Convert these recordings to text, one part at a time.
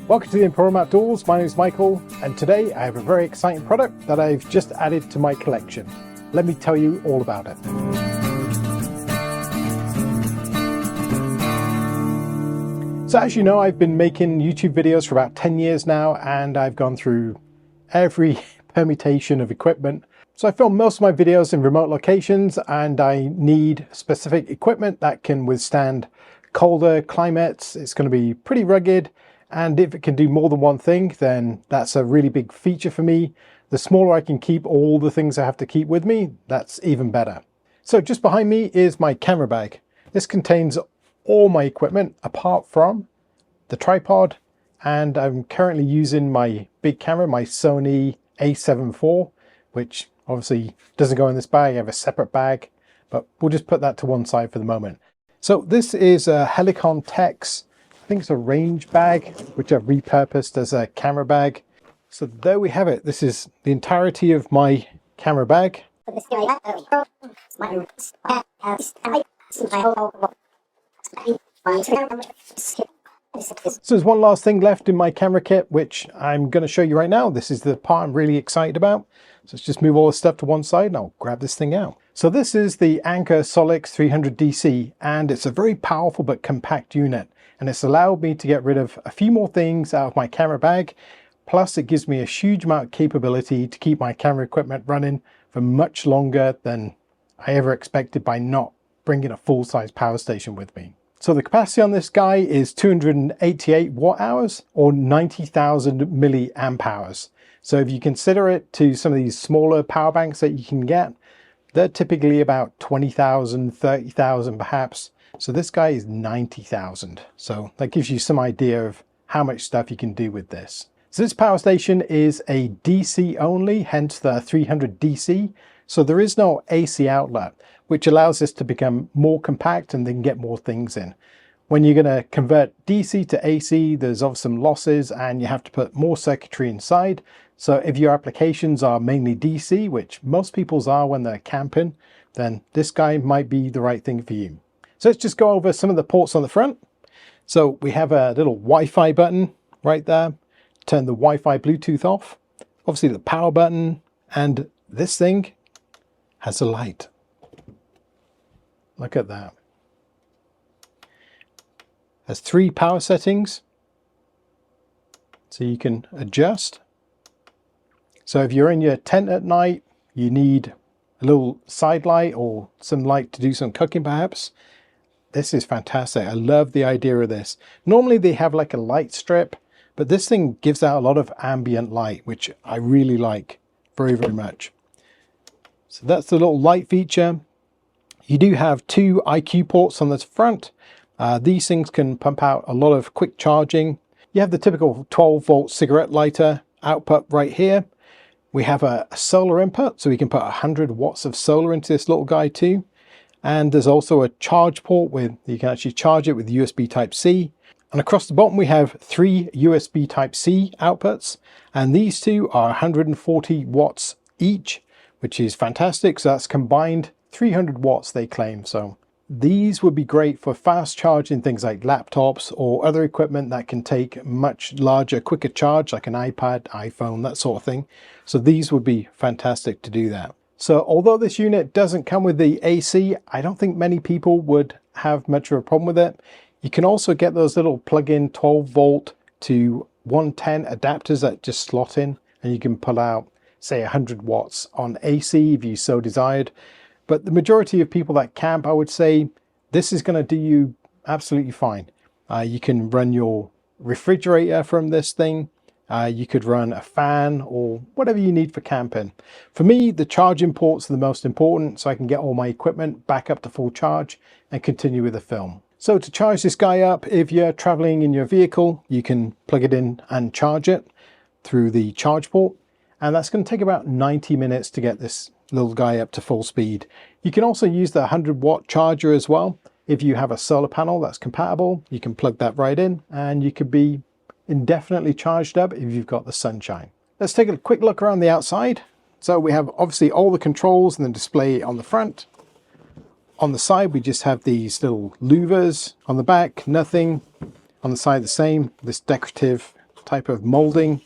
Welcome to the Emporium Outdoors. My name is Michael, and today I have a very exciting product that I've just added to my collection. Let me tell you all about it. So as you know, I've been making YouTube videos for about 10 years now, and I've gone through every permutation of equipment. So I film most of my videos in remote locations, and I need specific equipment that can withstand colder climates. It's going to be pretty rugged. And if it can do more than one thing, then that's a really big feature for me. The smaller I can keep all the things I have to keep with me, that's even better. So just behind me is my camera bag. This contains all my equipment apart from the tripod. And I'm currently using my big camera, my Sony a7 IV, which obviously doesn't go in this bag. I have a separate bag, but we'll just put that to one side for the moment. So this is a Helicon Tex. I think it's a range bag, which I've repurposed as a camera bag. So there we have it. This is the entirety of my camera bag. So there's one last thing left in my camera kit, which I'm going to show you right now. This is the part I'm really excited about. So let's just move all this stuff to one side and I'll grab this thing out. So this is the Anker C300 DC, and it's a very powerful but compact unit. And it's allowed me to get rid of a few more things out of my camera bag. Plus it gives me a huge amount of capability to keep my camera equipment running for much longer than I ever expected by not bringing a full-size power station with me. So the capacity on this guy is 288 watt hours or 90,000 milliamp hours. So if you consider it to some of these smaller power banks that you can get, they're typically about 20,000, 30,000 perhaps. So this guy is 90,000. So that gives you some idea of how much stuff you can do with this. So this power station is a DC only, hence the 300 DC. So there is no AC outlet, which allows this to become more compact and then get more things in. When you're going to convert DC to AC, there's obviously some losses and you have to put more circuitry inside. So if your applications are mainly DC, which most people's are when they're camping, then this guy might be the right thing for you. So let's just go over some of the ports on the front. So we have a little Wi-Fi button right there. Turn the Wi-Fi Bluetooth off. Obviously the power button, and this thing has a light. Look at that. Has 3 power settings. So you can adjust. So if you're in your tent at night, you need a little side light or some light to do some cooking perhaps. This is fantastic. I love the idea of this. Normally they have like a light strip, but this thing gives out a lot of ambient light, which I really like very, very much. So that's the little light feature. You do have 2 IQ ports on the front. These things can pump out a lot of quick charging. You have the typical 12-volt cigarette lighter output right here. We have a solar input, so we can put 100 watts of solar into this little guy too. And there's also a charge port with, you can actually charge it with USB Type-C. And across the bottom we have 3 USB Type-C outputs, and these two are 140 watts each, which is fantastic. So that's combined 300 watts they claim. So these would be great for fast charging things like laptops or other equipment that can take much larger, quicker charge, like an iPad, iPhone, that sort of thing. So these would be fantastic to do that. So although this unit doesn't come with the AC, I don't think many people would have much of a problem with it. You can also get those little plug-in 12-volt to 110 adapters that just slot in, and you can pull out, say, 100 watts on AC if you so desired. But the majority of people that camp, I would say, this is going to do you absolutely fine. You can run your refrigerator from this thing. You could run a fan or whatever you need for camping. For me, the charging ports are the most important, so I can get all my equipment back up to full charge and continue with the film. So to charge this guy up, if you're traveling in your vehicle, you can plug it in and charge it through the charge port. And that's going to take about 90 minutes to get this little guy up to full speed. You can also use the 100-watt charger as well. If you have a solar panel that's compatible, you can plug that right in and you could be indefinitely charged up if you've got the sunshine. Let's take a quick look around the outside. So we have obviously all the controls and the display on the front. On the side we just have these little louvers. On the back, nothing. On the side the same, this decorative type of molding.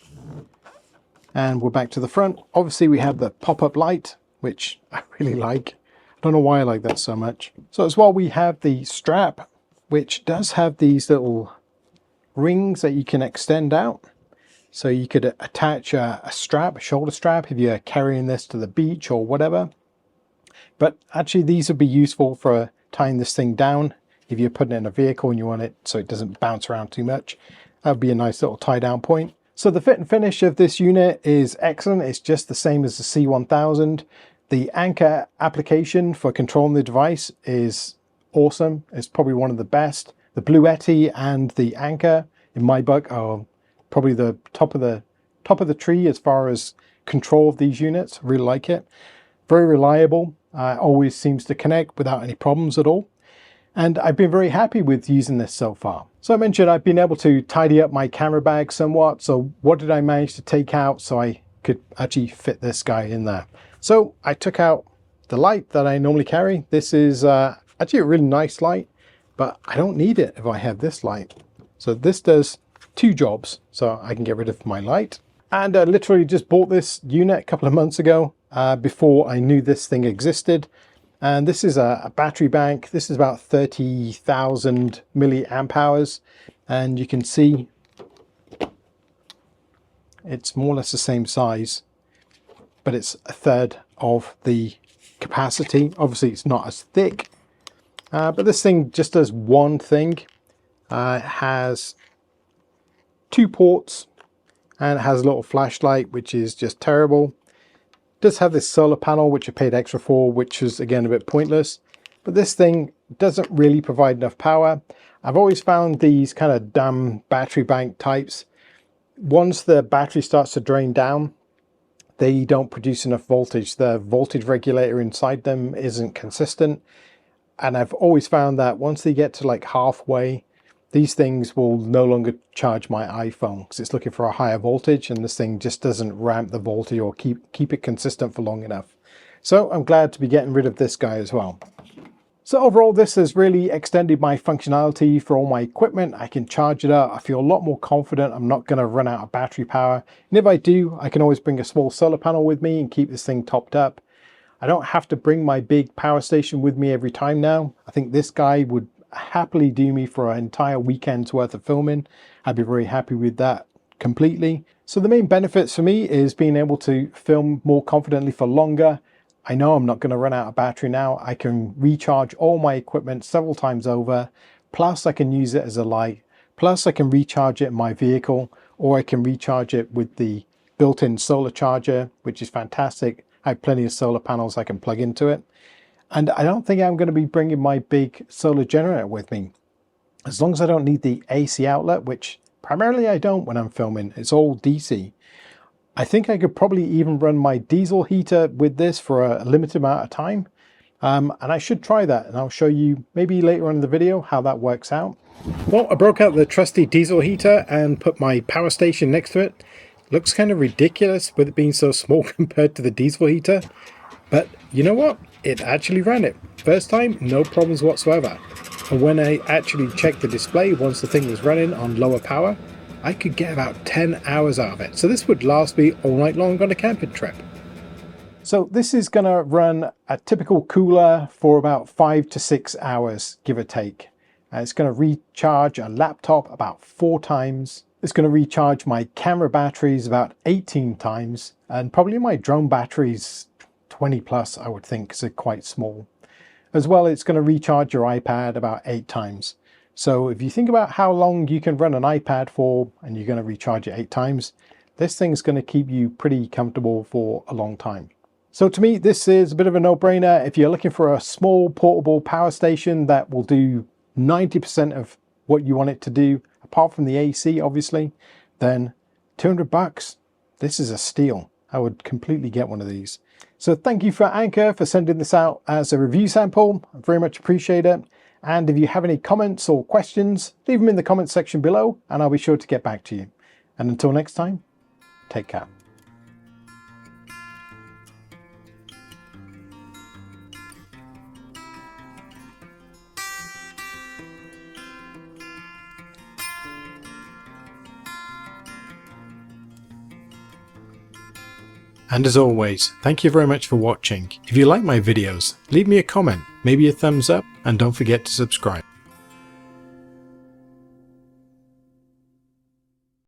And we're back to the front. Obviously we have the pop-up light, which I really like. I don't know why I like that so much. So as well, we have the strap, which does have these little rings that you can extend out. So you could attach a strap, a shoulder strap, if you're carrying this to the beach or whatever. But actually these would be useful for tying this thing down if you're putting it in a vehicle and you want it so it doesn't bounce around too much. That would be a nice little tie down point. So the fit and finish of this unit is excellent. It's just the same as the C1000. The Anker application for controlling the device is awesome. It's probably one of the best. The Bluetti and the Anker, in my book, are probably the top of the tree as far as control of these units. I really like it. Very reliable. Always seems to connect without any problems at all. And I've been very happy with using this so far. So I mentioned I've been able to tidy up my camera bag somewhat. So what did I manage to take out so I could actually fit this guy in there? So I took out the light that I normally carry. This is actually a really nice light, but I don't need it if I have this light. So this does two jobs. So I can get rid of my light. And I literally just bought this unit a couple of months ago before I knew this thing existed. And this is a battery bank. This is about 30,000 milliamp hours. And you can see it's more or less the same size, but it's a third of the capacity. Obviously it's not as thick, but this thing just does one thing. It has two ports and it has a little flashlight, which is just terrible. It does have this solar panel, which I paid extra for, which is again a bit pointless, but this thing doesn't really provide enough power. I've always found these kind of dumb battery bank types, once the battery starts to drain down, they don't produce enough voltage. The voltage regulator inside them isn't consistent. And I've always found that once they get to like halfway, these things will no longer charge my iPhone because it's looking for a higher voltage, and this thing just doesn't ramp the voltage or keep it consistent for long enough. So I'm glad to be getting rid of this guy as well. So overall, this has really extended my functionality for all my equipment. I can charge it up. I feel a lot more confident I'm not going to run out of battery power. And if I do, I can always bring a small solar panel with me and keep this thing topped up. I don't have to bring my big power station with me every time now. I think this guy would happily do me for an entire weekend's worth of filming. I'd be very happy with that completely. So the main benefits for me is being able to film more confidently for longer. I know I'm not going to run out of battery now. I can recharge all my equipment several times over, plus I can use it as a light, plus I can recharge it in my vehicle, or I can recharge it with the built-in solar charger, which is fantastic. I have plenty of solar panels I can plug into it. And I don't think I'm going to be bringing my big solar generator with me. As long as I don't need the AC outlet, which primarily I don't when I'm filming, it's all DC. I think I could probably even run my diesel heater with this for a limited amount of time. And I should try that, and I'll show you maybe later on in the video how that works out. Well, I broke out the trusty diesel heater and put my power station next to it. Looks kind of ridiculous with it being so small compared to the diesel heater. But you know what? It actually ran it. First time, no problems whatsoever. And when I actually checked the display once the thing was running on lower power, I could get about 10 hours out of it. So this would last me all night long on a camping trip. So this is going to run a typical cooler for about 5 to 6 hours, give or take. It's going to recharge a laptop about 4 times. It's going to recharge my camera batteries about 18 times. And probably my drone batteries 20 plus, I would think, because they're quite small. As well, it's going to recharge your iPad about 8 times. So if you think about how long you can run an iPad for, and you're going to recharge it 8 times, this thing's going to keep you pretty comfortable for a long time. So to me, this is a bit of a no-brainer. If you're looking for a small portable power station that will do 90% of what you want it to do, apart from the AC, obviously, then $200, this is a steal. I would completely get one of these. So thank you for Anker for sending this out as a review sample. I very much appreciate it. And if you have any comments or questions, leave them in the comments section below and I'll be sure to get back to you. And until next time, take care. And as always, thank you very much for watching. If you like my videos, leave me a comment, maybe a thumbs up, and don't forget to subscribe.